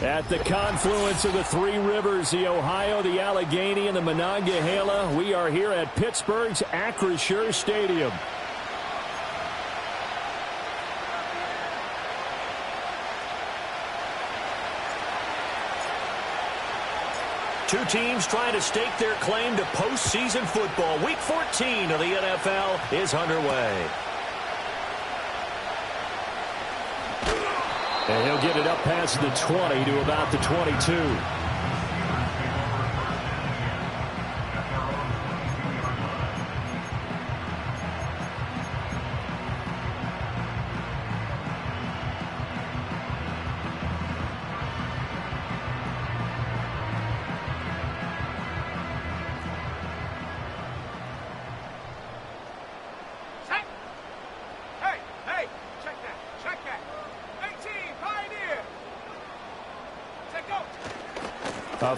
At the confluence of the three rivers, the Ohio, the Allegheny, and the Monongahela, we are here at Pittsburgh's Acrisure Stadium. Two teams trying to stake their claim to postseason football. Week 14 of the NFL is underway. And he'll get it up past the 20 to about the 22.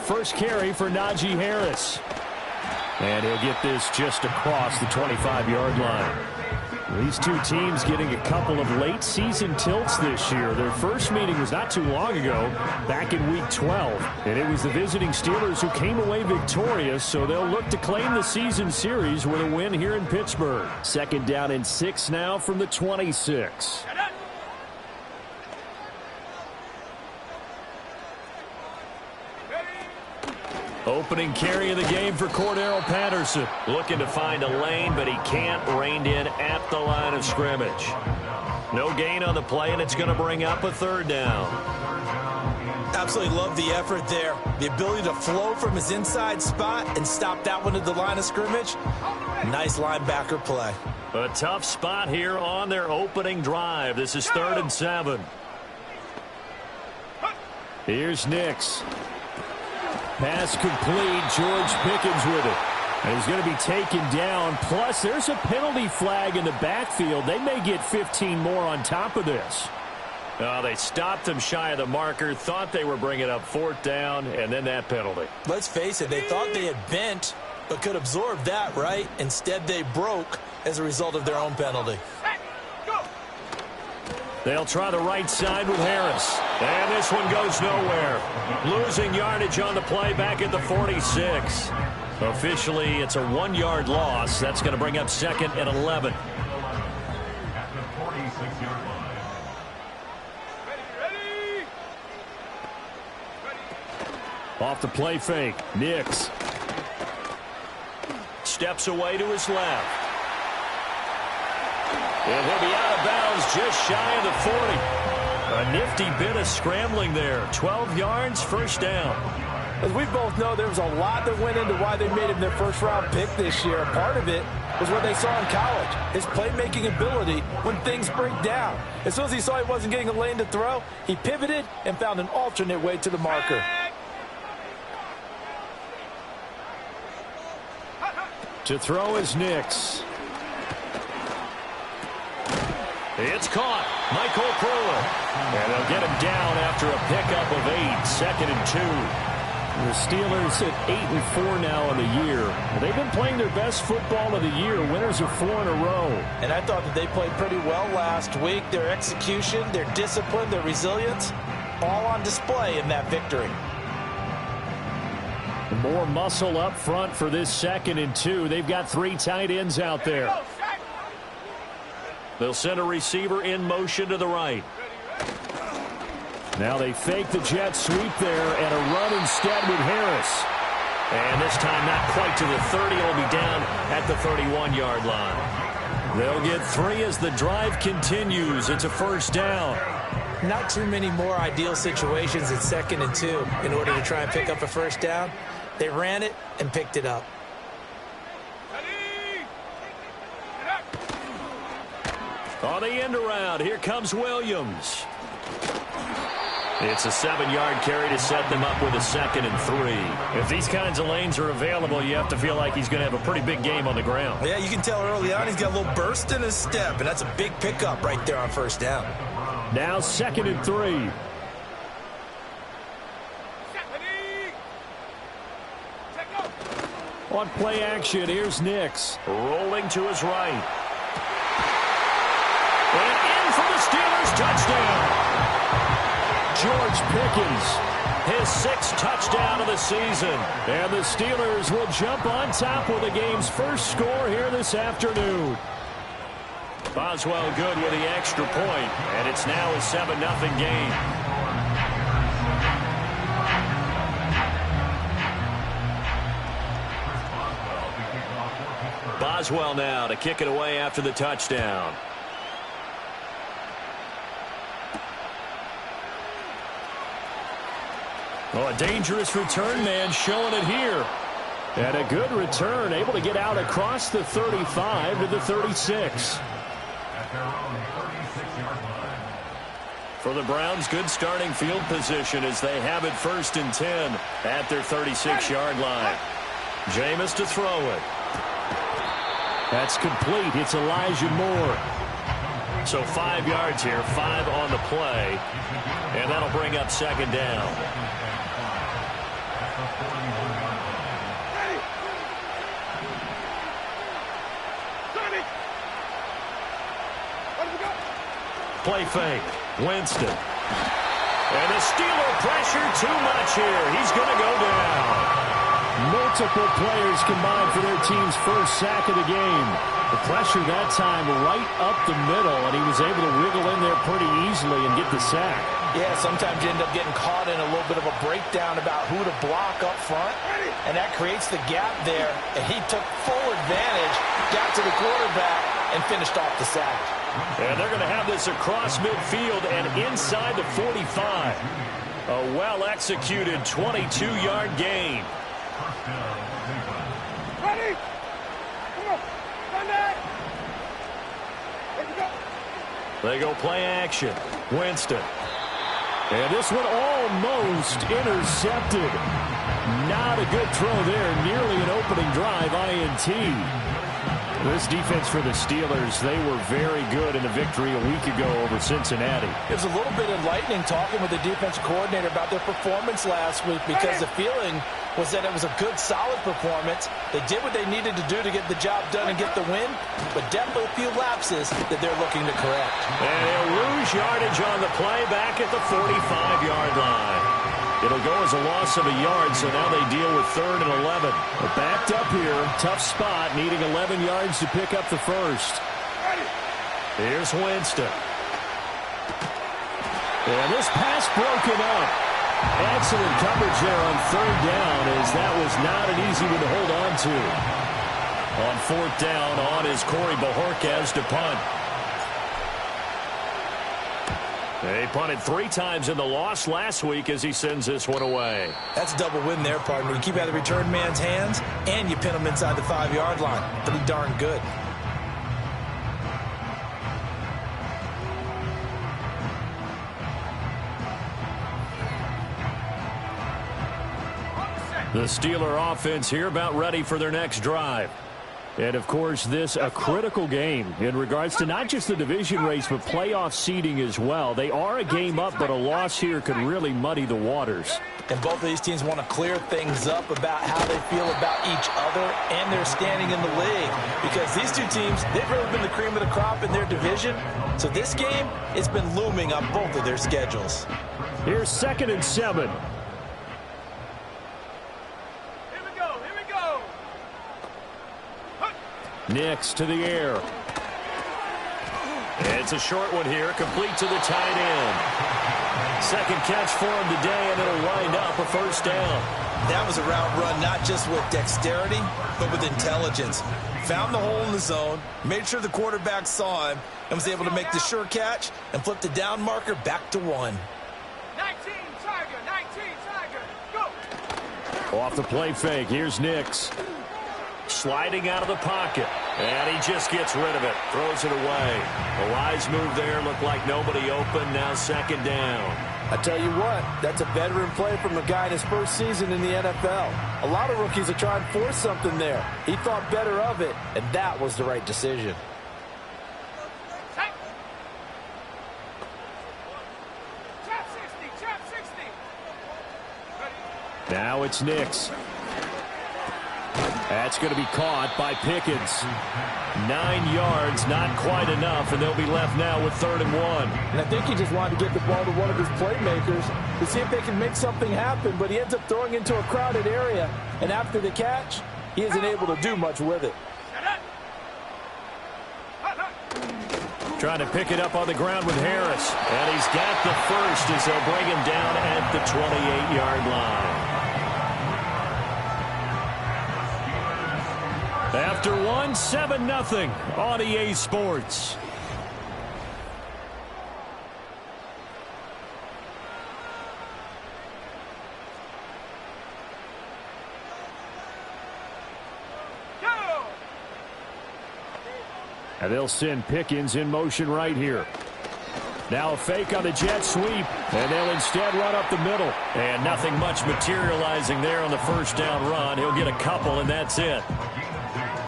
First carry for Najee Harris. And he'll get this just across the 25-yard line. These two teams getting a couple of late season tilts this year. Their first meeting was not too long ago, back in week 12. And it was the visiting Steelers who came away victorious, so they'll look to claim the season series with a win here in Pittsburgh. Second down and 6 now from the 26. Opening carry of the game for Cordero Patterson. Looking to find a lane, but he can't. Reined in at the line of scrimmage. No gain on the play, and it's going to bring up a third down. Absolutely love the effort there. The ability to flow from his inside spot and stop that one at the line of scrimmage. Nice linebacker play. A tough spot here on their opening drive. This is 3rd and 7. Here's Nix. Pass complete. George Pickens with it. And he's going to be taken down. Plus, there's a penalty flag in the backfield. They may get 15 more on top of this. They stopped him shy of the marker, thought they were bringing up 4th down, and then that penalty. Let's face it, they thought they had bent, but could absorb that, right? Instead, they broke as a result of their own penalty. They'll try the right side with Harris. And this one goes nowhere. Losing yardage on the play back at the 46. Officially, it's a 1-yard loss. That's going to bring up 2nd and 11. Off the play fake. Nix. Steps away to his left. And he'll be out of bounds just shy of the 40. A nifty bit of scrambling there. 12 yards, first down. As we both know, there was a lot that went into why they made him their first-round pick this year. Part of it was what they saw in college, his playmaking ability when things break down. As soon as he saw he wasn't getting a lane to throw, he pivoted and found an alternate way to the marker. To throw is Nix. It's caught. Michael Crowell. And they'll get him down after a pickup of 8. 2nd and 2. The Steelers at 8-4 now in the year. They've been playing their best football of the year. Winners of 4 in a row. And I thought that they played pretty well last week. Their execution, their discipline, their resilience, all on display in that victory. More muscle up front for this 2nd and 2. They've got 3 tight ends out there. They'll send a receiver in motion to the right. Now they fake the jet sweep there and a run instead with Harris. And this time not quite to the 30. It'll be down at the 31-yard line. They'll get 3 as the drive continues. It's a first down. Not too many more ideal situations at 2nd and 2 in order to try and pick up a first down. They ran it and picked it up. On the end around, here comes Williams. It's a 7-yard carry to set them up with a 2nd and 3. If these kinds of lanes are available, you have to feel like he's going to have a pretty big game on the ground. Yeah, you can tell early on he's got a little burst in his step, and that's a big pickup right there on first down. Now 2nd and 3. On play action, here's Nix. Rolling to his right. And in for the Steelers touchdown. George Pickens. His 6th touchdown of the season. And the Steelers will jump on top with the game's first score here this afternoon. Boswell good with the extra point, and it's now a 7-0 game. Boswell now to kick it away after the touchdown. Oh, a dangerous return man showing it here. And a good return, able to get out across the 35 to the 36. For the Browns, good starting field position as they have it 1st and 10 at their 36-yard line. Jameis to throw it. That's complete. It's Elijah Moore. So 5 yards here, 5 on the play. And that'll bring up 2nd down. Play fake. Winston. And the Steeler pressure too much here. He's going to go down. Multiple players combined for their team's first sack of the game. The pressure that time right up the middle, and he was able to wiggle in there pretty easily and get the sack. Yeah, sometimes you end up getting caught in a little bit of a breakdown about who to block up front, and that creates the gap there, and he took full advantage, got to the quarterback, and finished off the sack. And they're going to have this across midfield and inside the 45. A well-executed 22-yard gain. Ready? Come on. Run that. Here we go. They go play action. Winston. And this one almost intercepted. Not a good throw there. Nearly an opening drive INT. This defense for the Steelers, they were very good in the victory a week ago over Cincinnati. It was a little bit enlightening talking with the defensive coordinator about their performance last week because the feeling was that it was a good, solid performance. They did what they needed to do to get the job done and get the win, but definitely a few lapses that they're looking to correct. And they'll lose yardage on the play back at the 45-yard line. It'll go as a loss of a yard, so now they deal with 3rd and 11. They're backed up here. Tough spot, needing 11 yards to pick up the first. Here's Winston. And this pass broken up. Excellent coverage there on 3rd down, as that was not an easy one to hold on to. On 4th down, on is Corey Bojorquez to punt. They punted 3 times in the loss last week as he sends this one away. That's a double win there, partner. You keep out of the return man's hands, and you pin him inside the 5-yard line. Pretty darn good. The Steeler offense here about ready for their next drive. And, of course, this a critical game in regards to not just the division race, but playoff seeding as well. They are a game up, but a loss here could really muddy the waters. And both of these teams want to clear things up about how they feel about each other and their standing in the league. Because these two teams, they've really been the cream of the crop in their division. So this game, it's been looming on both of their schedules. Here's 2nd and 7. Nix to the air. It's a short one here, complete to the tight end. Second catch for him today, and it'll wind up a 1st down. That was a route run not just with dexterity, but with intelligence. Found the hole in the zone, made sure the quarterback saw him, and was able to make the sure catch and flip the down marker back to 1. 19 Tiger, 19 Tiger, go! Off the play fake, here's Nix. Sliding out of the pocket, and he just gets rid of it, throws it away. A wise move there, looked like nobody open, now 2nd down. I tell you what, that's a veteran play from a guy in his first season in the NFL. A lot of rookies are trying to force something there. He thought better of it, and that was the right decision. Now it's Nix. That's going to be caught by Pickens. 9 yards, not quite enough, and they'll be left now with 3rd and 1. And I think he just wanted to get the ball to one of his playmakers to see if they can make something happen, but he ends up throwing into a crowded area, and after the catch, he isn't able to do much with it. Trying to pick it up on the ground with Harris. And he's got the first as they'll bring him down at the 28-yard line. After 1, 7-0 on EA Sports. And they'll send Pickens in motion right here. Now a fake on the jet sweep, and they'll instead run up the middle. And nothing much materializing there on the first down run. He'll get a couple, and that's it.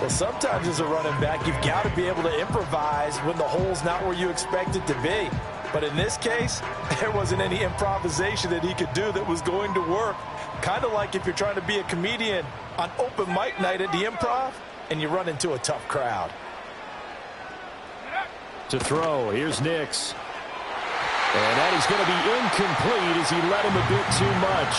Well, sometimes as a running back, you've got to be able to improvise when the hole's not where you expect it to be. But in this case, there wasn't any improvisation that he could do that was going to work. Kind of like if you're trying to be a comedian on open mic night at the Improv, and you run into a tough crowd. To throw, here's Nix. And that is going to be incomplete as he led him a bit too much.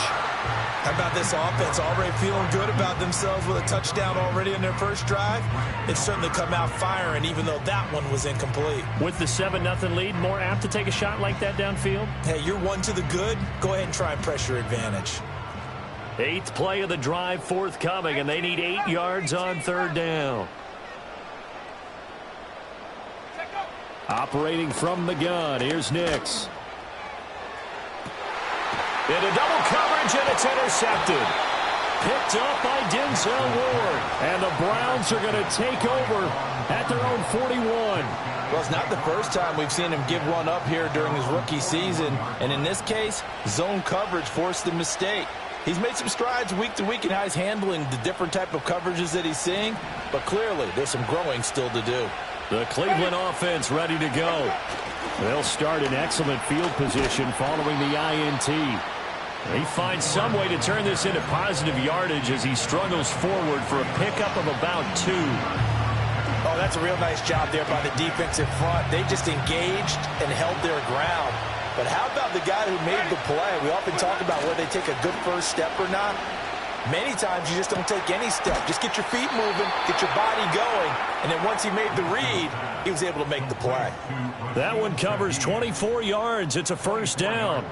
How about this offense? Already feeling good about themselves with a touchdown already in their first drive. It's certainly come out firing, even though that one was incomplete. With the 7-0 lead, more apt to take a shot like that downfield? Hey, you're one to the good. Go ahead and try and press your advantage. 8th play of the drive forthcoming, and they need 8 yards on 3rd down. Operating from the gun, here's Nix. Into double coverage, and it's intercepted. Picked up by Denzel Ward. And the Browns are going to take over at their own 41. Well, it's not the first time we've seen him give one up here during his rookie season. And in this case, zone coverage forced the mistake. He's made some strides week to week in how he's handling the different type of coverages that he's seeing. But clearly, there's some growing still to do. The Cleveland offense ready to go. They'll start in excellent field position following the INT. He finds some way to turn this into positive yardage as he struggles forward for a pickup of about 2. Oh, that's a real nice job there by the defensive front. They just engaged and held their ground. But how about the guy who made the play? We often talk about whether they take a good first step or not. Many times you just don't take any step. Just get your feet moving, get your body going, and then once he made the read, he was able to make the play. That one covers 24 yards. It's a first down.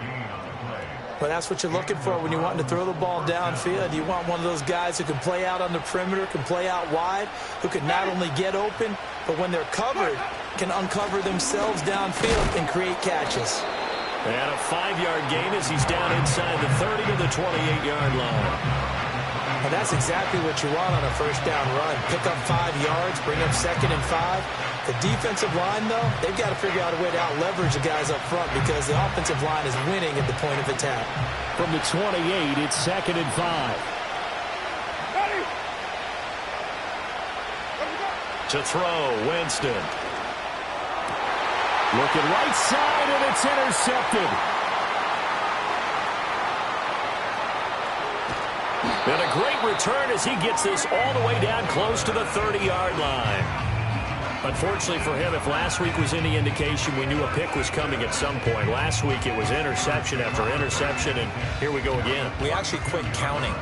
But that's what you're looking for when you're wanting to throw the ball downfield. You want one of those guys who can play out on the perimeter, can play out wide, who can not only get open, but when they're covered, can uncover themselves downfield and create catches. And a 5-yard gain as he's down inside the 30 to the 28-yard line. And that's exactly what you want on a first down run. Pick up 5 yards, bring up 2nd and 5. The defensive line, though, they've got to figure out a way to out-leverage the guys up front because the offensive line is winning at the point of attack. From the 28, it's 2nd and 5. To throw, Winston. Looking right side, and it's intercepted. And a great return as he gets this all the way down close to the 30-yard line. Unfortunately for him, if last week was any indication, we knew a pick was coming at some point. Last week it was interception after interception, and here we go again. We actually quit counting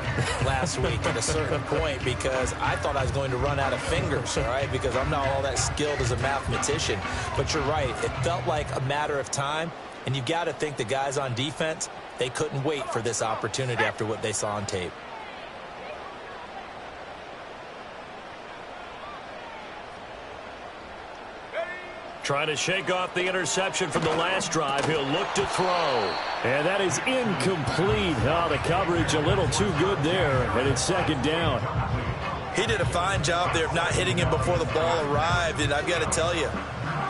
last week at a certain point because I thought I was going to run out of fingers, all right, because I'm not all that skilled as a mathematician. But you're right. It felt like a matter of time, and you've got to think the guys on defense, they couldn't wait for this opportunity after what they saw on tape. Trying to shake off the interception from the last drive. He'll look to throw. And that is incomplete. Oh, the coverage a little too good there, and it's 2nd down. He did a fine job there of not hitting him before the ball arrived, and I've got to tell you,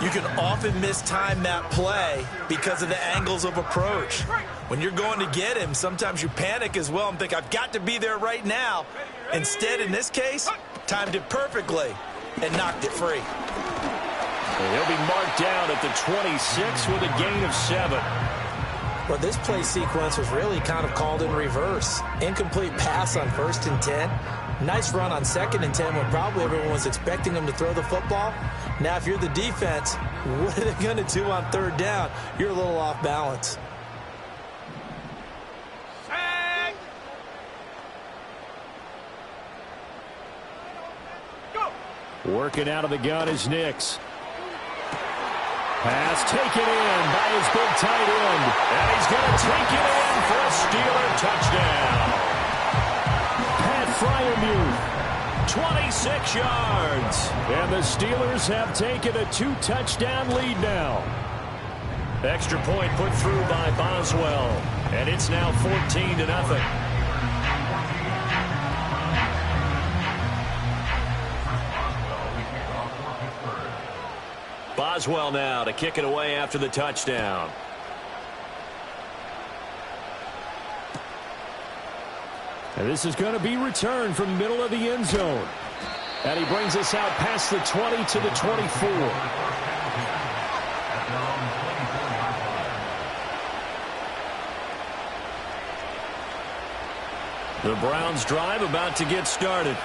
you can often mistime that play because of the angles of approach. When you're going to get him, sometimes you panic as well and think, I've got to be there right now. Instead, in this case, timed it perfectly and knocked it free. He'll be marked down at the 26 with a gain of 7. Well, this play sequence was really kind of called in reverse. Incomplete pass on 1st and 10. Nice run on 2nd and 10 when probably everyone was expecting him to throw the football. Now, if you're the defense, what are they going to do on 3rd down? You're a little off balance. Working out of the gun is Nix. Pass taken in by his big tight end. And he's going to take it in for a Steeler touchdown. Pat Freiermuth, 26 yards. and the Steelers have taken a 2-touchdown lead now. Extra point put through by Boswell. And it's now 14-0. Boswell now to kick it away after the touchdown. And this is going to be returned from the middle of the end zone. And he brings us out past the 20 to the 24. The Browns drive about to get started.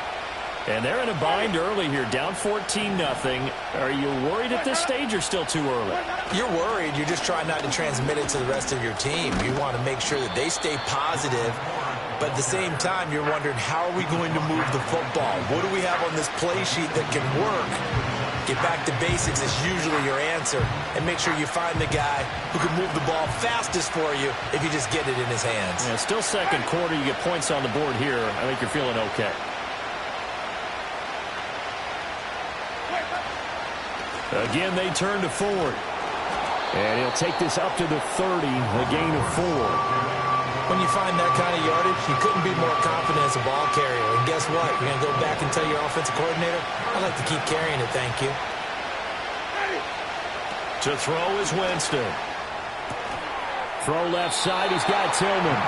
And they're in a bind early here, down 14-0. Are you worried at this stage or still too early? You're worried. You're just trying not to transmit it to the rest of your team. You want to make sure that they stay positive. But at the same time, you're wondering, how are we going to move the football? What do we have on this play sheet that can work? Get back to basics is usually your answer. And make sure you find the guy who can move the ball fastest for you if you just get it in his hands. Yeah, still second quarter. You get points on the board here. I think you're feeling okay. Again, they turn to Ford. And he'll take this up to the 30, a gain of 4. When you find that kind of yardage, you couldn't be more confident as a ball carrier. And guess what? You're going to go back and tell your offensive coordinator, I'd like to keep carrying it, thank you. To throw is Winston. Throw left side, he's got Tillman.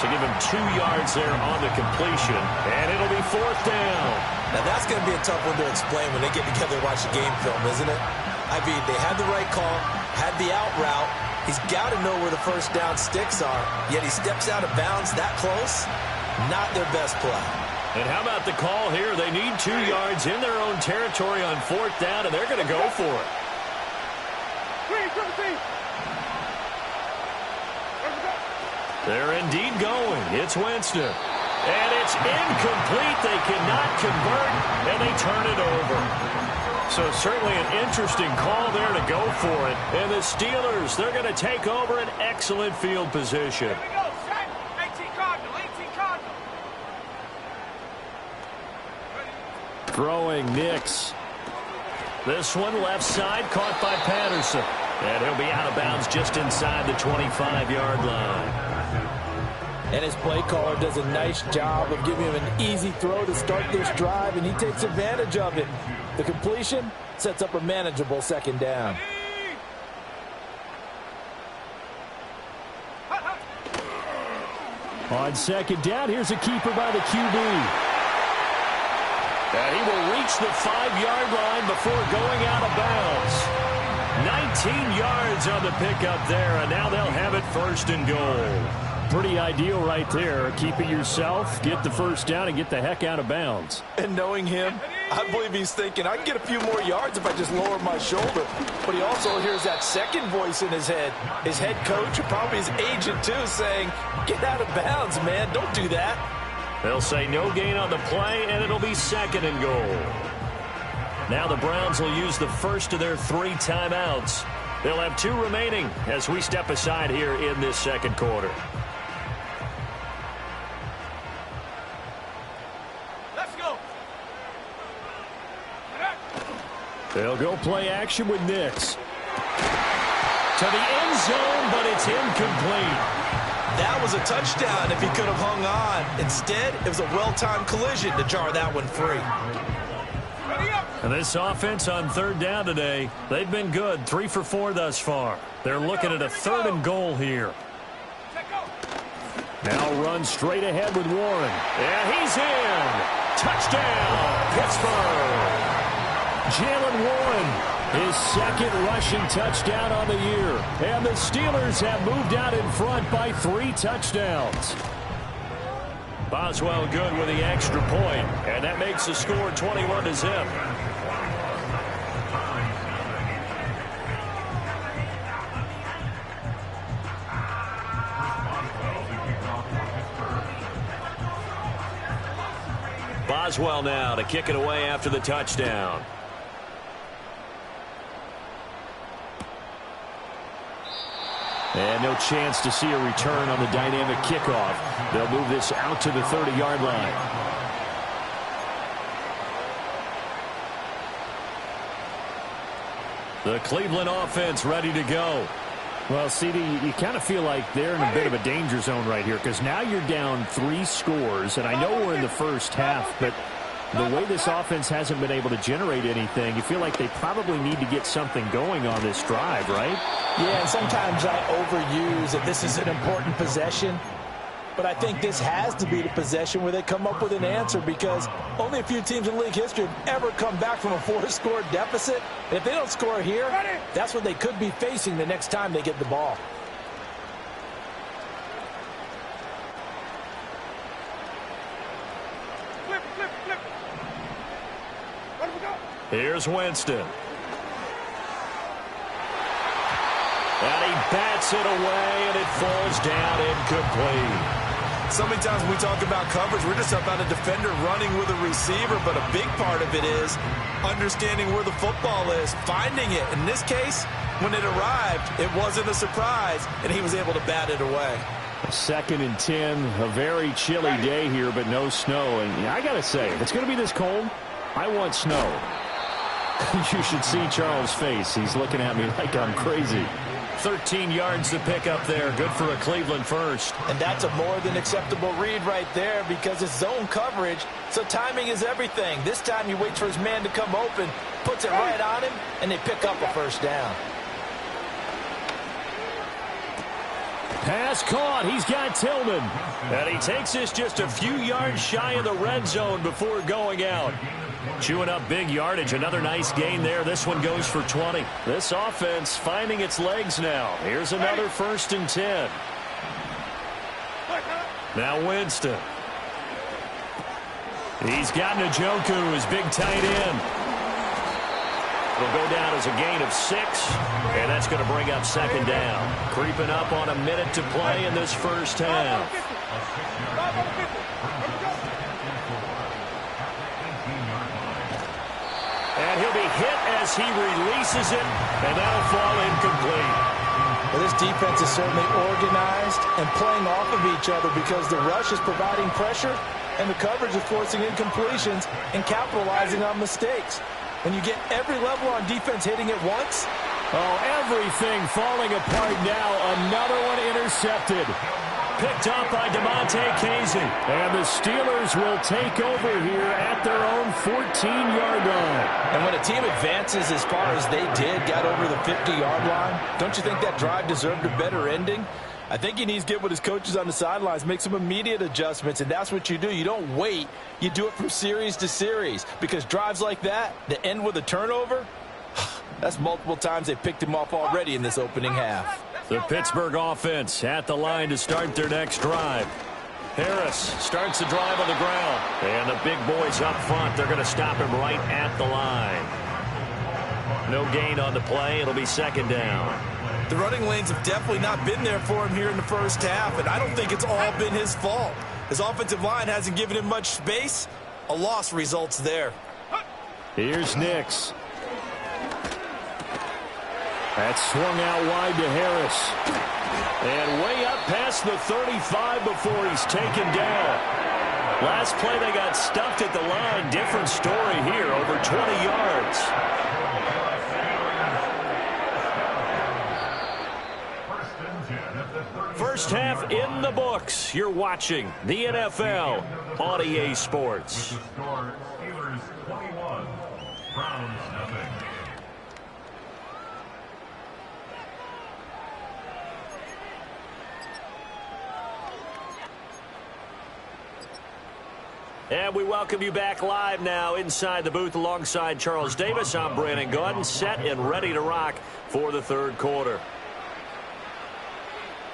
So give him 2 yards there on the completion. And it'll be 4th down. Now, that's going to be a tough one to explain when they get together and watch the game film, isn't it? I mean, they had the right call, had the out route. He's got to know where the first down sticks are, yet he steps out of bounds that close. Not their best play. And how about the call here? They need 2 yards in their own territory on 4th down, and they're going to go for it. They're indeed going. It's Winston. And it's incomplete. They cannot convert, and they turn it over. So certainly an interesting call there to go for it. And the Steelers, they're going to take over an excellent field position. Here we go, set. 18 Cardinal, 18 Cardinal. Throwing Nix. This one left side caught by Patterson. And he'll be out of bounds just inside the 25-yard line. And his play caller does a nice job of giving him an easy throw to start this drive, and he takes advantage of it. The completion sets up a manageable 2nd down. On 2nd down, here's a keeper by the QB. And he will reach the 5-yard line before going out of bounds. 19 yards on the pickup there, and now they'll have it 1st and goal. Pretty ideal right there. Keep it yourself, get the first down, and get the heck out of bounds. And knowing him, I believe he's thinking, I can get a few more yards if I just lower my shoulder. But he also hears that second voice in his head. His head coach, or probably his agent too, saying, get out of bounds, man. Don't do that. They'll say no gain on the play, and it'll be 2nd and goal. Now the Browns will use the first of their 3 timeouts. They'll have 2 remaining as we step aside here in this 2nd quarter. They'll go play action with Nix. To the end zone, but it's incomplete. That was a touchdown if he could have hung on. Instead, it was a well-timed collision to jar that one free. And this offense on 3rd down today, they've been good. 3 for 4 thus far. They're looking at a 3rd and goal here. Now run straight ahead with Warren. And he's in. Touchdown, Pittsburgh. Jaylen Warren, his 2nd rushing touchdown on the year. And the Steelers have moved out in front by 3 touchdowns. Boswell good with the extra point, and that makes the score 21-0. Boswell now to kick it away after the touchdown. And no chance to see a return on the dynamic kickoff. They'll move this out to the 30-yard line. The Cleveland offense ready to go. Well, CD, you kind of feel like they're in a bit of a danger zone right here because now you're down 3 scores, and I know we're in the first half, but the way this offense hasn't been able to generate anything, you feel like they probably need to get something going on this drive, right? Yeah, and sometimes I overuse that this is an important possession. But I think this has to be the possession where they come up with an answer because only a few teams in league history have ever come back from a 4-score deficit. And if they don't score here, that's what they could be facing the next time they get the ball. Flip, flip, flip. Let him go. Here's Winston. And he bats it away, and it falls down incomplete. So many times when we talk about coverage, we're just about a defender running with a receiver, but a big part of it is understanding where the football is, finding it. In this case, when it arrived, it wasn't a surprise, and he was able to bat it away. 2nd and 10, a very chilly day here, but no snow. And I got to say, if it's going to be this cold, I want snow. You should see Charles' face. He's looking at me like I'm crazy. 13 yards to pick up there. Good for a Cleveland first. And that's a more than acceptable read right there because it's zone coverage, so timing is everything. This time he waits for his man to come open, puts it right on him, and they pick up a first down. Pass caught. He's got Tillman. And he takes this just a few yards shy of the red zone before going out. Chewing up big yardage. Another nice gain there. This one goes for 20. This offense finding its legs now. Here's another 1st and 10. Now Winston. He's got Njoku, his big tight end. It'll go down as a gain of 6, and that's going to bring up 2nd down. Creeping up on a minute to play in this first half. And he'll be hit as he releases it, and that'll fall incomplete. Well, this defense is certainly organized and playing off of each other because the rush is providing pressure and the coverage is forcing incompletions and capitalizing on mistakes. When you get every level on defense hitting at once. Oh, everything falling apart now. Another one intercepted. Picked up by DeMonte Casey. And the Steelers will take over here at their own 14-yard line. And when a team advances as far as they did, got over the 50-yard line, don't you think that drive deserved a better ending? I think he needs to get with his coaches on the sidelines, make some immediate adjustments, and that's what you do. You don't wait. You do it from series to series because drives like that end with a turnover, that's multiple times they picked him off already in this opening half. The Pittsburgh offense at the line to start their next drive. Harris starts the drive on the ground. And the big boys up front, they're going to stop him right at the line. No gain on the play. It'll be 2nd down. The running lanes have definitely not been there for him here in the first half, and I don't think it's all been his fault. His offensive line hasn't given him much space. A loss results there. Here's Nix. That's swung out wide to Harris. And way up past the 35 before he's taken down. Last play they got stuffed at the line. Different story here, over 20 yards. First half in the books. You're watching the NFL on EA Sports. And we welcome you back live now inside the booth alongside Charles Davis. I'm Brandon Gaudin, set and ready to rock for the third quarter.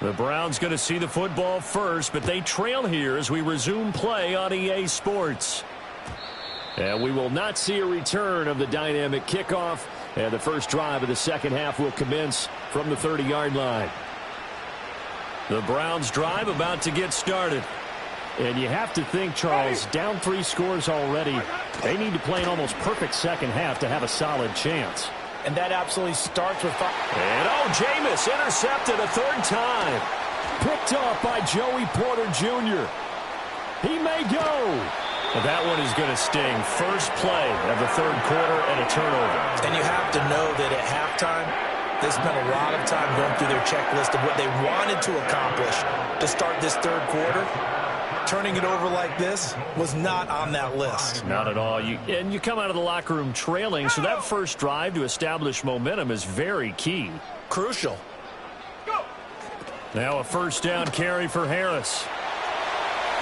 The Browns going to see the football first, but they trail here as we resume play on EA Sports. And we will not see a return of the dynamic kickoff. And the first drive of the second half will commence from the 30-yard line. The Browns drive about to get started. And you have to think, Charles, down 3 scores already. They need to play an almost perfect second half to have a solid chance. And that absolutely starts with... And Jameis intercepted a third time. Picked off by Joey Porter Jr. He may go. That one is going to sting. First play of the third quarter and a turnover. And you have to know that at halftime, they spent a lot of time going through their checklist of what they wanted to accomplish to start this third quarter. Turning it over like this was not on that list. Not at all. And you come out of the locker room trailing, so that first drive to establish momentum is very key. Crucial. Now a first down carry for Harris.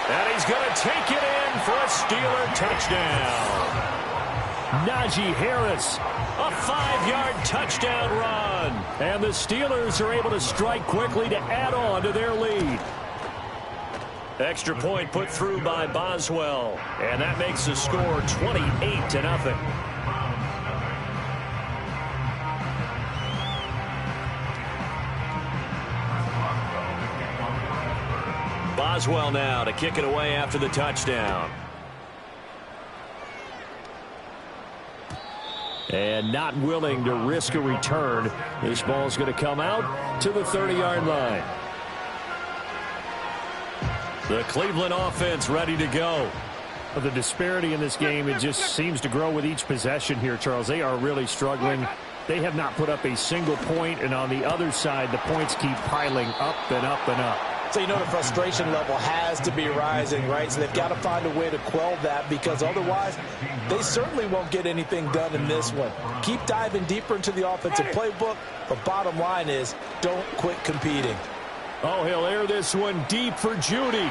And he's going to take it in for a Steeler touchdown. Najee Harris, a 5-yard touchdown run. And the Steelers are able to strike quickly to add on to their lead. Extra point put through by Boswell. And that makes the score 28-0. Boswell now to kick it away after the touchdown. And not willing to risk a return. This ball's going to come out to the 30-yard line. The Cleveland offense ready to go. The disparity in this game, it just seems to grow with each possession here, Charles. They are really struggling. They have not put up a single point, and on the other side, the points keep piling up and up and up. So you know the frustration level has to be rising, right? So they've got to find a way to quell that, because otherwise they certainly won't get anything done in this one. Keep diving deeper into the offensive playbook, but bottom line is don't quit competing. Oh, he'll air this one deep for Judy.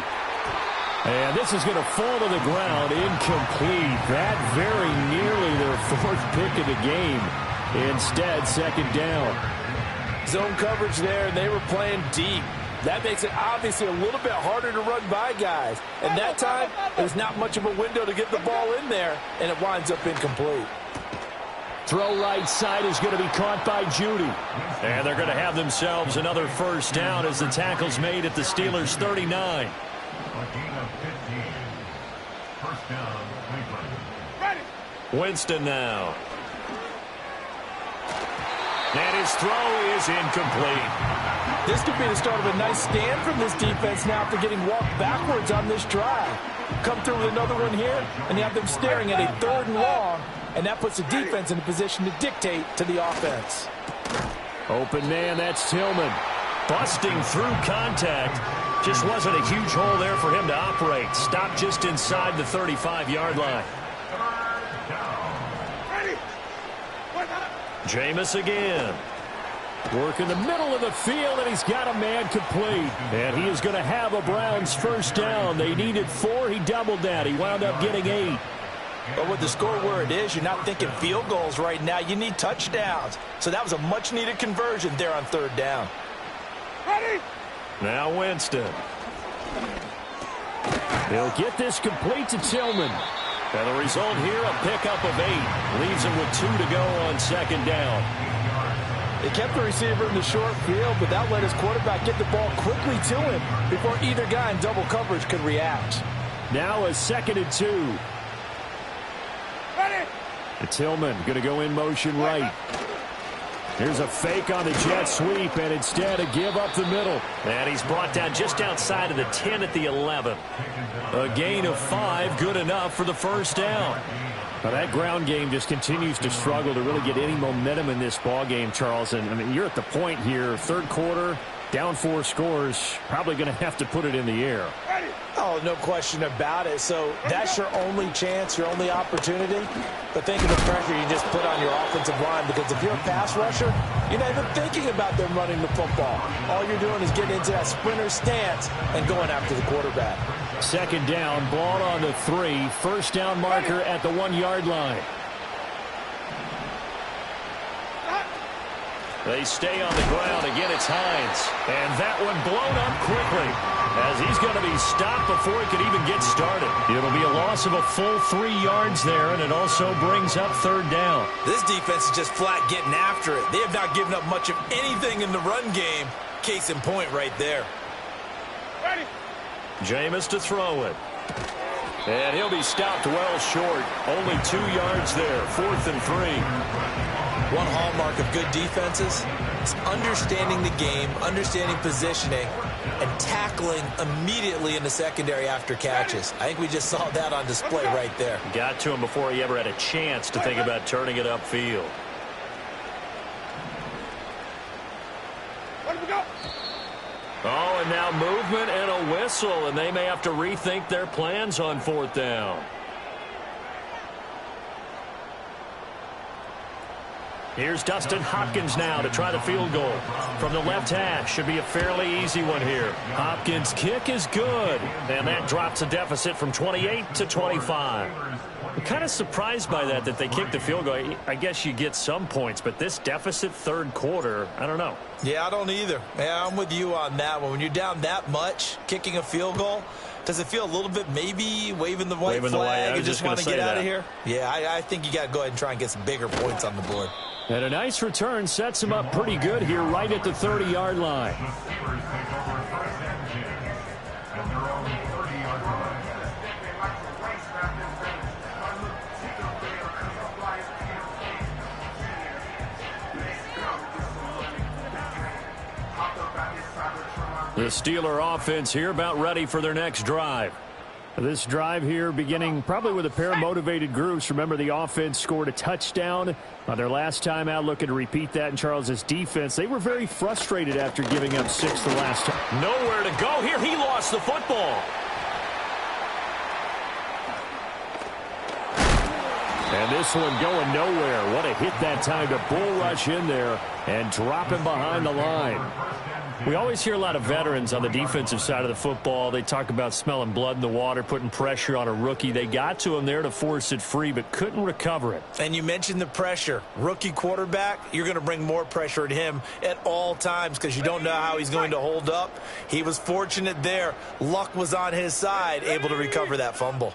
And this is going to fall to the ground, incomplete. That very nearly their 4th pick of the game. Instead, second down. Zone coverage there, and they were playing deep. That makes it obviously a little bit harder to run by guys. And that time, there's not much of a window to get the ball in there, and it winds up incomplete. Throw right side is going to be caught by Judy. And they're going to have themselves another first down as the tackle's made at the Steelers' 39. Winston now. And his throw is incomplete. This could be the start of a nice stand from this defense now after getting walked backwards on this drive. Come through with another one here, and you have them staring at a 3rd and long, and that puts the defense in a position to dictate to the offense. Open man, that's Tillman. Busting through contact. Just wasn't a huge hole there for him to operate. Stopped just inside the 35-yard line. Jameis again. Work in the middle of the field, and he's got a man complete. And he is going to have a Browns first down. They needed 4. He doubled that. He wound up getting 8. But with the score where it is, you're not thinking field goals right now. You need touchdowns. So that was a much-needed conversion there on 3rd down. Ready? Now Winston. He'll get this complete to Tillman. And the result here, a pickup of 8. Leaves him with 2 to go on second down. They kept the receiver in the short field, but that let his quarterback get the ball quickly to him before either guy in double coverage could react. Now a 2nd and 2. Ready? Tillman going to go in motion right. Here's a fake on the jet sweep, and instead a give up the middle. And he's brought down just outside of the 10 at the 11. A gain of 5, good enough for the first down. Now that ground game just continues to struggle to really get any momentum in this ball game, Charles. And I mean, you're at the point here, 3rd quarter, down 4 scores, probably going to have to put it in the air. Oh, no question about it. So that's your only chance, your only opportunity. But think of the pressure you just put on your offensive line, because if you're a pass rusher, you're not even thinking about them running the football. All you're doing is getting into that sprinter stance and going after the quarterback. Second down, ball on the 3. First down marker at the 1-yard line. They stay on the ground. Again, it's Hines. And that one blown up quickly as he's going to be stopped before he could even get started. It'll be a loss of a full 3 yards there, and it also brings up third down. This defense is just flat getting after it. They have not given up much of anything in the run game. Case in point right there. Ready. Jameis to throw it. And he'll be stopped well short. Only 2 yards there. 4th and 3. One hallmark of good defenses is understanding the game, understanding positioning, and tackling immediately in the secondary after catches. I think we just saw that on display right there. Got to him before he ever had a chance to think about turning it upfield. Let me go. Oh, and now movement and a whistle, and they may have to rethink their plans on 4th down. Here's Dustin Hopkins now to try the field goal. From the left hash, should be a fairly easy one here. Hopkins' kick is good, and that drops a deficit from 28 to 25. I'm kind of surprised by that they kicked the field goal. I guess you get some points, but this deficit third quarter, I don't know. Yeah, I don't either. Yeah, I'm with you on that one. When you're down that much, kicking a field goal, does it feel a little bit maybe waving the white flag and just want to get out of here? Yeah, I think you got to go ahead and try and get some bigger points on the board. And a nice return sets him up pretty good here right at the 30-yard line. The Steeler offense here about ready for their next drive. This drive here beginning probably with a pair of motivated groups. Remember, the offense scored a touchdown on their last time out, looking to repeat that in Charles's defense. They were very frustrated after giving up 6 the last time. Nowhere to go here. He lost the football. And this one going nowhere. What a hit that time to bull rush in there and drop him behind the line. We always hear a lot of veterans on the defensive side of the football. They talk about smelling blood in the water, putting pressure on a rookie. They got to him there to force it free, but couldn't recover it. And you mentioned the pressure. Rookie quarterback, you're going to bring more pressure at him at all times because you don't know how he's going to hold up. He was fortunate there. Luck was on his side, able to recover that fumble.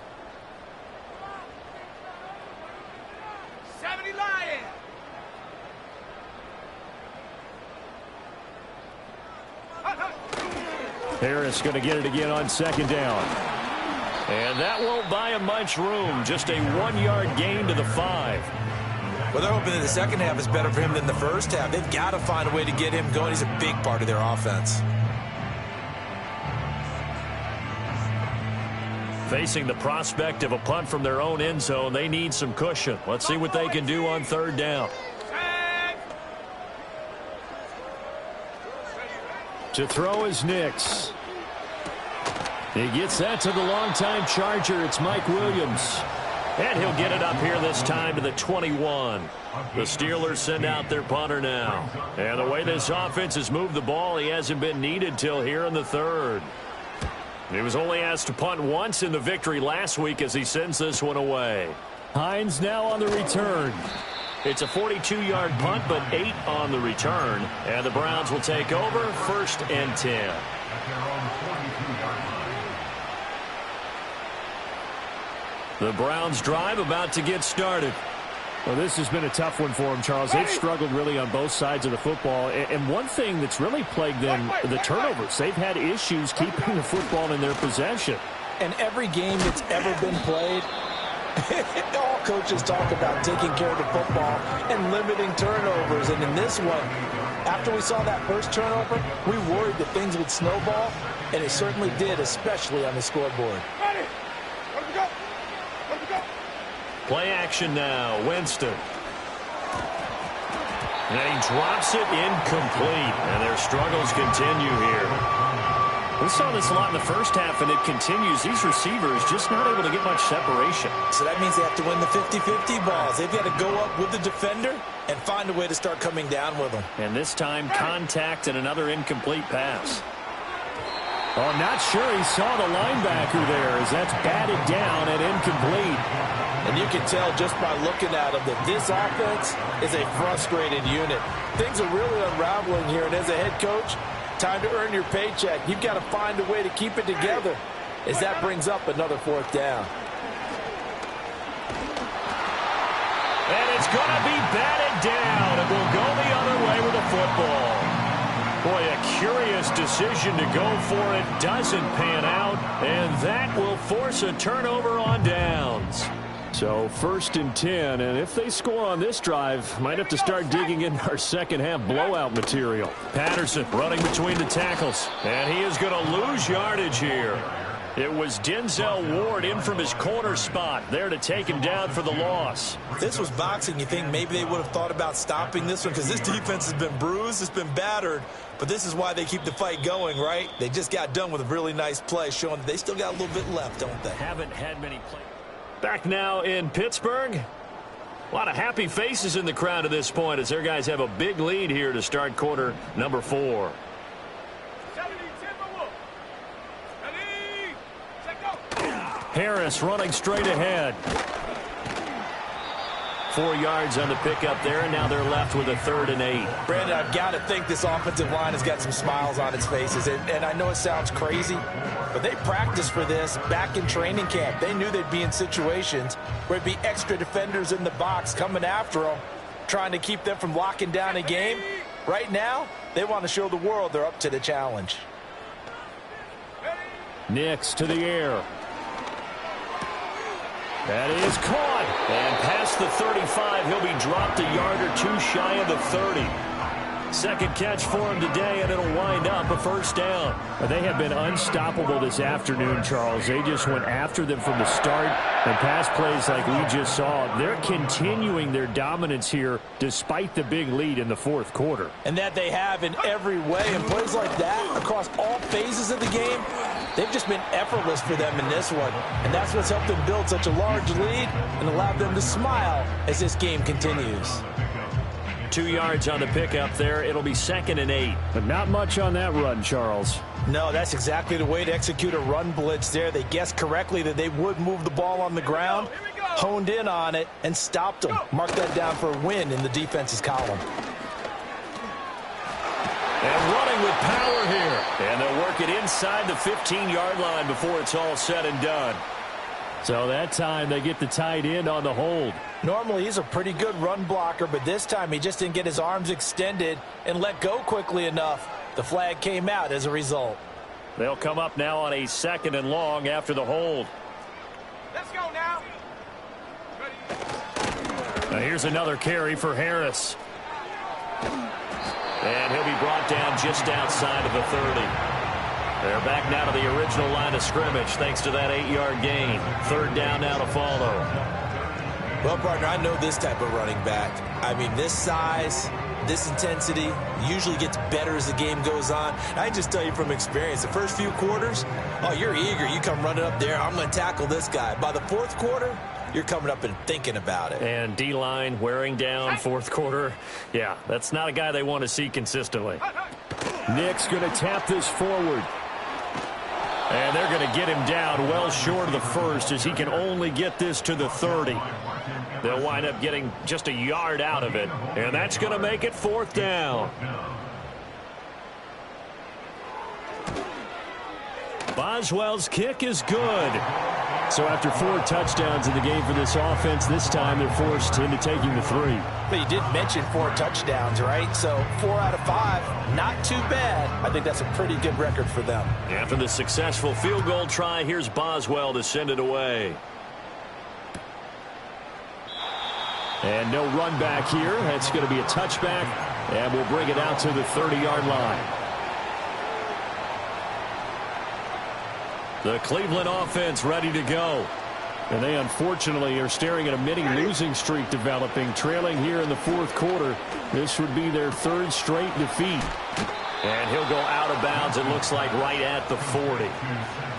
70 Lions. Harris going to get it again on 2nd down. And that won't buy him much room. Just a 1-yard gain to the 5. Well, they're hoping that the second half is better for him than the first half. They've got to find a way to get him going. He's a big part of their offense. Facing the prospect of a punt from their own end zone, they need some cushion. Let's see what they can do on 3rd down. To throw is Nix. He gets that to the longtime Charger. It's Mike Williams. And he'll get it up here this time to the 21. The Steelers send out their punter now. And the way this offense has moved the ball, he hasn't been needed till here in the 3rd. He was only asked to punt once in the victory last week as he sends this one away. Hines now on the return. It's a 42-yard punt, but 8 on the return. And the Browns will take over 1st and 10. The Browns drive about to get started. Well, this has been a tough one for them, Charles. They've struggled really on both sides of the football. And one thing that's really plagued them, the turnovers. They've had issues keeping the football in their possession. And every game that's ever been played, all coaches talk about taking care of the football and limiting turnovers. And in this one, after we saw that first turnover, we worried that things would snowball, and it certainly did, especially on the scoreboard. Ready. Let me go. Let me go. Play action now. Winston. And he drops it incomplete. And their struggles continue here. We saw this a lot in the first half, and it continues. These receivers just not able to get much separation. So that means they have to win the 50-50 balls. They've got to go up with the defender and find a way to start coming down with them. And this time, contact and another incomplete pass. Oh, not sure he saw the linebacker there as that's batted down and incomplete. And you can tell just by looking at him that this offense is a frustrated unit. Things are really unraveling here, and as a head coach, time to earn your paycheck. You've got to find a way to keep it together as that brings up another 4th down. And it's going to be batted down. It will go the other way with the football. Boy, a curious decision to go for it. Doesn't pan out, and that will force a turnover on downs. So 1st and 10, and if they score on this drive, might have to start digging in our second-half blowout material. Patterson running between the tackles, and he is going to lose yardage here. It was Denzel Ward in from his corner spot there to take him down for the loss. If this was boxing, you think maybe they would have thought about stopping this one because this defense has been bruised, it's been battered, but this is why they keep the fight going, right? They just got done with a really nice play showing that they still got a little bit left, don't they? Haven't had many plays. Back now in Pittsburgh. A lot of happy faces in the crowd at this point as their guys have a big lead here to start quarter number 4. Harris running straight ahead. 4 yards on the pickup there, and now they're left with a 3rd and 8. Brandon, I've got to think this offensive line has got some smiles on its faces. And I know it sounds crazy, but they practiced for this back in training camp. They knew they'd be in situations where it'd be extra defenders in the box coming after them, trying to keep them from locking down a game. Right now, they want to show the world they're up to the challenge. Nix to the air. That is caught. And past the 35, he'll be dropped a yard or 2 shy of the 30. Second catch for him today, and it'll wind up a 1st down. They have been unstoppable this afternoon, Charles. They just went after them from the start. And pass plays like we just saw, they're continuing their dominance here despite the big lead in the 4th quarter. And that they have in every way. And plays like that across all phases of the game, they've just been effortless for them in this one. And that's what's helped them build such a large lead and allowed them to smile as this game continues. 2 yards on the pickup there. It'll be 2nd and 8. But not much on that run, Charles. No, that's exactly the way to execute a run blitz there. They guessed correctly that they would move the ball on the ground, honed in on it, and stopped them. Mark that down for a win in the defense's column. And running with power here. And they'll work it inside the 15-yard line before it's all said and done. So that time they get the tight end on the hold. Normally he's a pretty good run blocker, but this time he just didn't get his arms extended and let go quickly enough. The flag came out as a result. They'll come up now on a 2nd and long after the hold. Let's go now. Now here's another carry for Harris. And he'll be brought down just outside of the 30. They're back now to the original line of scrimmage thanks to that 8-yard gain. 3rd down now to follow. Well, partner, I know this type of running back. I mean, this size, this intensity usually gets better as the game goes on. I just tell you from experience, the first few quarters, oh, you're eager. You come running up there, I'm going to tackle this guy. By the 4th quarter, you're coming up and thinking about it. And D-line wearing down 4th quarter. Yeah, that's not a guy they want to see consistently. Nick's going to tap this forward. And they're going to get him down well short of the 1st as he can only get this to the 30. They'll wind up getting just a yard out of it. And that's going to make it 4th down. Boswell's kick is good. So after 4 touchdowns in the game for this offense, this time they're forced into taking the 3. But you did mention 4 touchdowns, right? So 4 out of 5, not too bad. I think that's a pretty good record for them. After the successful field goal try, here's Boswell to send it away. And no run back here. That's going to be a touchback, and we'll bring it out to the 30-yard line. The Cleveland offense ready to go. And they unfortunately are staring at a mini losing streak developing, trailing here in the 4th quarter. This would be their 3rd straight defeat. And he'll go out of bounds, it looks like, right at the 40.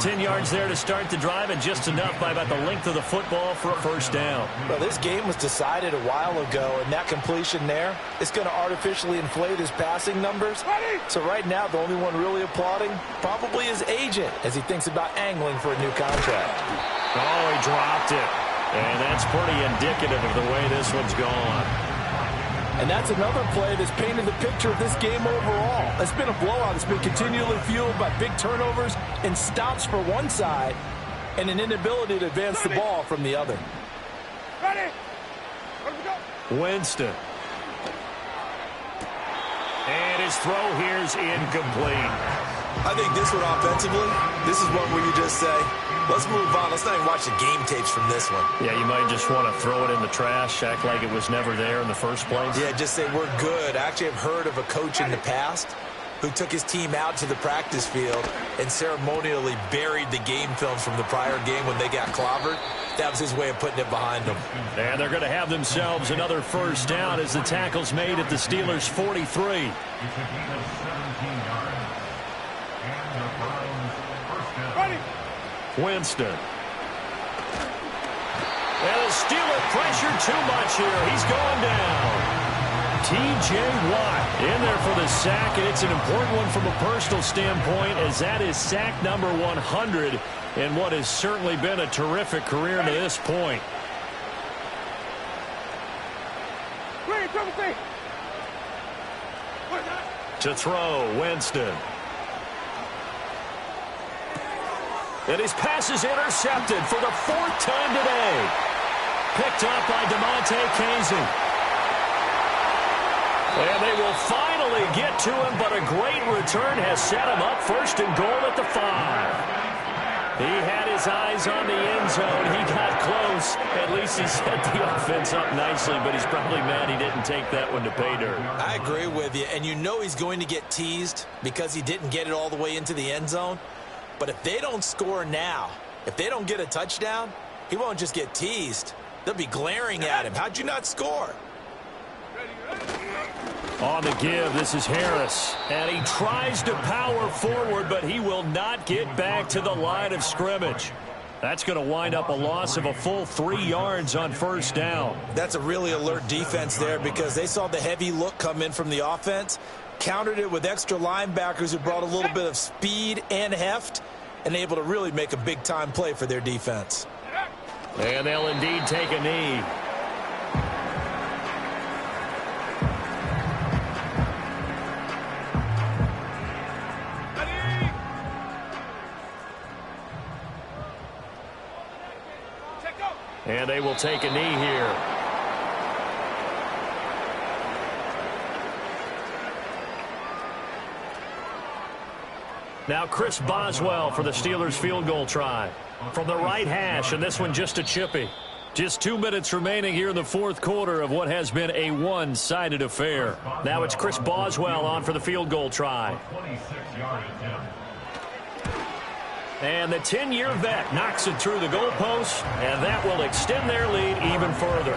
10 yards there to start the drive, and just enough by about the length of the football for a first down. Well, this game was decided a while ago, and that completion there is going to artificially inflate his passing numbers. So right now, the only one really applauding probably his agent as he thinks about angling for a new contract. Oh, he dropped it. And that's pretty indicative of the way this one's gone. And that's another play that's painted the picture of this game overall. It's been a blowout. It's been continually fueled by big turnovers and stops for one side and an inability to advance the ball from the other. Ready? Let's go. Winston. And his throw here is incomplete. I think this one offensively, this is one where you just say, let's move on. Let's not even watch the game tapes from this one. Yeah, you might just want to throw it in the trash, act like it was never there in the first place. Yeah, just say we're good. I actually have heard of a coach in the past who took his team out to the practice field and ceremonially buried the game films from the prior game when they got clobbered. That was his way of putting it behind them. And they're going to have themselves another first down as the tackle's made at the Steelers' 43. Winston. And the Steeler pressure too much here. He's going down. T.J. Watt in there for the sack, and it's an important one from a personal standpoint as that is sack number 100 in what has certainly been a terrific career to this point. To throw, Winston. And his pass is intercepted for the 4th time today. Picked up by DeMonte Casey. And they will finally get to him, but a great return has set him up first and goal at the 5. He had his eyes on the end zone. He got close. At least he set the offense up nicely, but he's probably mad he didn't take that one to pay dirt. I agree with you, and you know he's going to get teased because he didn't get it all the way into the end zone. But if they don't score now, if they don't get a touchdown, he won't just get teased. They'll be glaring at him. How'd you not score? On the give, this is Harris. And he tries to power forward, but he will not get back to the line of scrimmage. That's going to wind up a loss of a full 3 yards on first down. That's a really alert defense there because they saw the heavy look come in from the offense, countered it with extra linebackers who brought a little bit of speed and heft, and able to really make a big-time play for their defense. And they'll indeed take a knee. And they will take a knee here. Now Chris Boswell for the Steelers field goal try. From the right hash, and this one just a chippy. Just 2 minutes remaining here in the 4th quarter of what has been a one-sided affair. Now it's Chris Boswell on for the field goal try. And the 10-year vet knocks it through the goalpost, and that will extend their lead even further.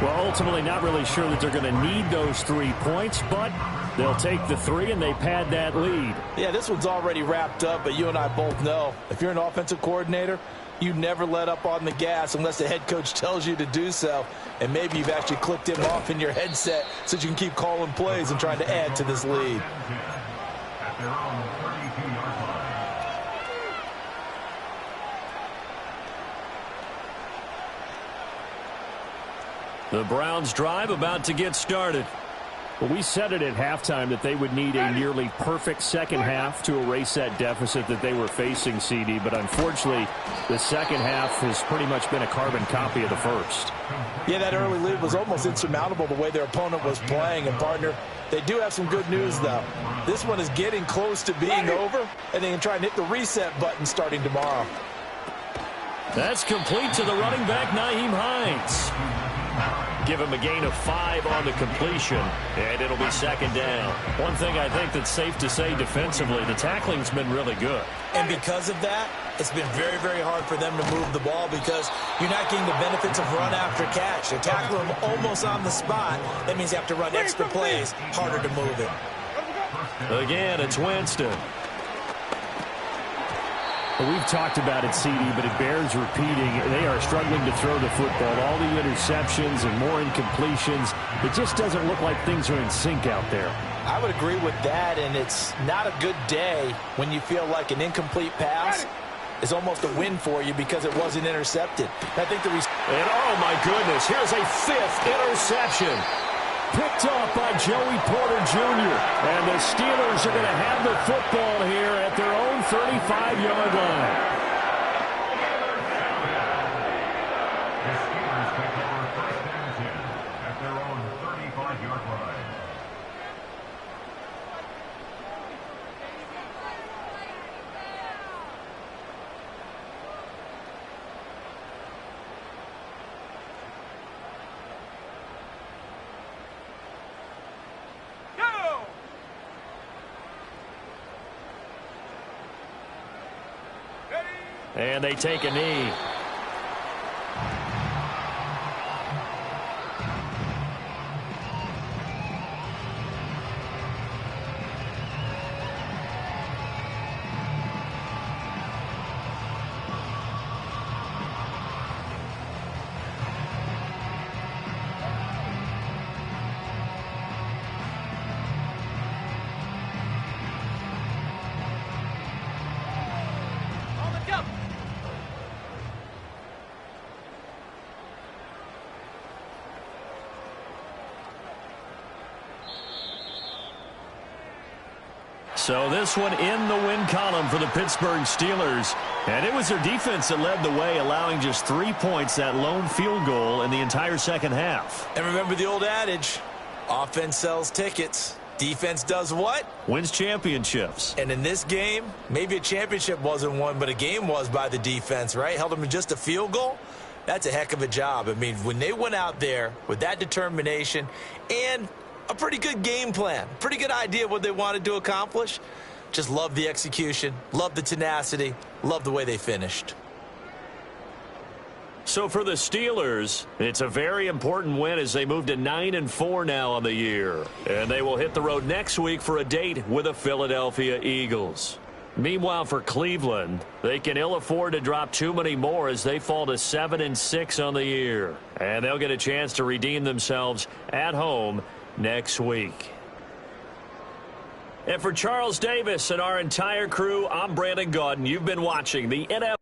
Well, ultimately not really sure that they're going to need those 3 points, but they'll take the 3 and they pad that lead. Yeah, this one's already wrapped up, but you and I both know if you're an offensive coordinator, you never let up on the gas unless the head coach tells you to do so. And maybe you've actually clicked him off in your headset so you can keep calling plays and trying to add to this lead. The Browns drive about to get started. Well, we said it at halftime that they would need a nearly perfect second half to erase that deficit that they were facing, CD. But unfortunately, the second half has pretty much been a carbon copy of the first. Yeah, that early lead was almost insurmountable the way their opponent was playing. And, partner, they do have some good news, though. This one is getting close to being over, and they can try and hit the reset button starting tomorrow. That's complete to the running back, Nyheim Hines. Give him a gain of 5 on the completion, and it'll be second down. One thing I think that's safe to say defensively, the tackling's been really good. And because of that, it's been very, very hard for them to move the ball because you're not getting the benefits of run after catch. They're tackling them almost on the spot. That means you have to run extra plays, harder to move it. Again, it's Winston. Well, we've talked about it, CD, but it bears repeating. They are struggling to throw the football. All the interceptions and more incompletions. It just doesn't look like things are in sync out there. I would agree with that, and it's not a good day when you feel like an incomplete pass is almost a win for you because it wasn't intercepted. I think and oh, my goodness, here's a 5th interception. Picked off by Joey Porter Jr. And the Steelers are going to have the football here at their own 35-yard line. The Steelers take over 1st and 10 at their own 35-yard line. And they take a knee. So this one in the win column for the Pittsburgh Steelers. And it was their defense that led the way, allowing just 3 points, that lone field goal in the entire second half. And remember the old adage, offense sells tickets. Defense does what? Wins championships. And in this game, maybe a championship wasn't won, but a game was by the defense, right? Held them to just a field goal. That's a heck of a job. I mean, when they went out there with that determination and a pretty good game plan, pretty good idea what they wanted to accomplish, just love the execution, love the tenacity, love the way they finished. So for the Steelers, it's a very important win as they move to 9-4 now on the year. And they will hit the road next week for a date with the Philadelphia Eagles. Meanwhile, for Cleveland, they can ill afford to drop too many more as they fall to 7-6 on the year. And they'll get a chance to redeem themselves at home next week. And for Charles Davis and our entire crew, I'm Brandon Gaudin. You've been watching the NFL.